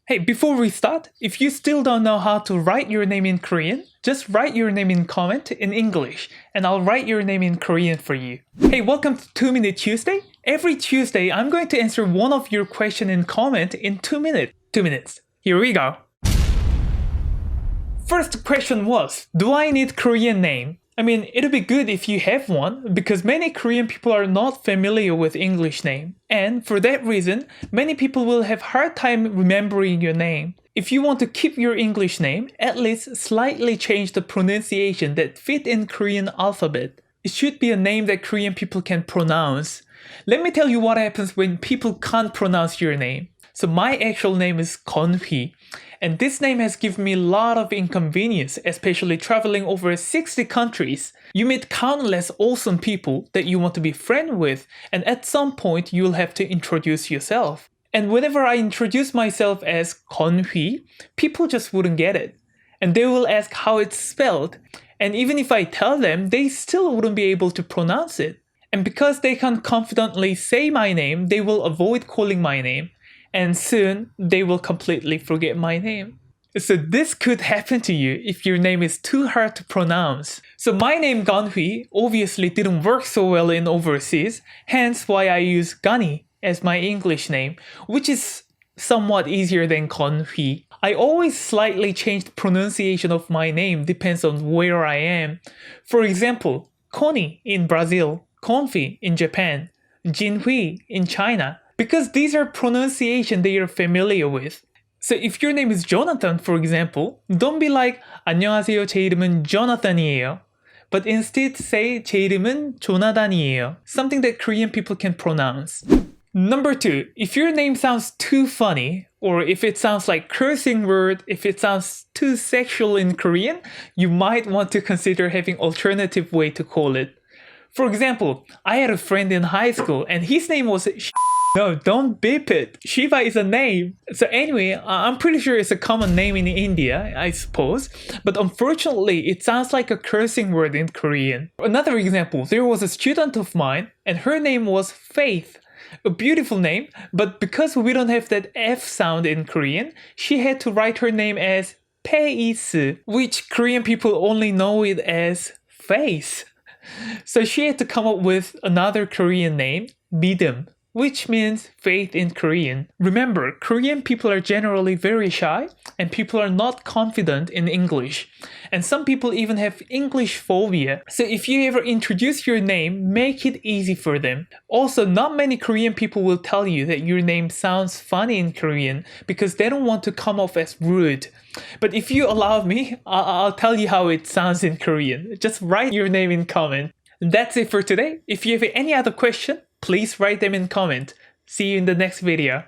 Hey, before we start, if you still don't know how to write your name in Korean, just write your name in comment in English, and I'll write your name in Korean for you. Hey, welcome to 2 Minute Tuesday. Every Tuesday, I'm going to answer one of your question in comment in 2 minutes. 2 minutes. Here we go. First question was, do I need Korean name? I mean, it'd be good if you have one, because many Korean people are not familiar with English name. And for that reason, many people will have hard time remembering your name. If you want to keep your English name, at least slightly change the pronunciation that fit in Korean alphabet. It should be a name that Korean people can pronounce. Let me tell you what happens when people can't pronounce your name. So my actual name is Gonhui. And this name has given me a lot of inconvenience, especially traveling over 60 countries. You meet countless awesome people that you want to be friends with, and at some point you'll have to introduce yourself. And whenever I introduce myself as Gonhui, people just wouldn't get it. And they will ask how it's spelled. And even if I tell them, they still wouldn't be able to pronounce it. And because they can't confidently say my name, they will avoid calling my name. And soon, they will completely forget my name. So this could happen to you if your name is too hard to pronounce. So my name Gonhui obviously didn't work so well in overseas, hence why I use Gani as my English name, which is somewhat easier than Gonhui. I always slightly change the pronunciation of my name depends on where I am. For example, Koni in Brazil, Konfi in Japan, Jinhui in China. Because these are pronunciation they are familiar with. So if your name is Jonathan, for example, don't be like 안녕하세요, 제 이름은 Jonathan이에요. But instead say 제 이름은 조나단이에요. Something that Korean people can pronounce. Number 2, if your name sounds too funny, or if it sounds like cursing word, if it sounds too sexual in Korean, you might want to consider having alternative way to call it. For example, I had a friend in high school and his name was No, don't beep it. Shiva is a name. So anyway, I'm pretty sure it's a common name in India, I suppose. But unfortunately, it sounds like a cursing word in Korean. Another example, there was a student of mine and her name was Faith. A beautiful name, but because we don't have that F sound in Korean, she had to write her name as Peis, which Korean people only know it as face. So she had to come up with another Korean name, 믿음, which means faith in Korean. Remember, Korean people are generally very shy and people are not confident in English. And some people even have English phobia. So if you ever introduce your name, make it easy for them. Also, not many Korean people will tell you that your name sounds funny in Korean because they don't want to come off as rude. But if you allow me, I'll tell you how it sounds in Korean. Just write your name in comment. That's it for today. If you have any other question, please write them in comment. See you in the next video.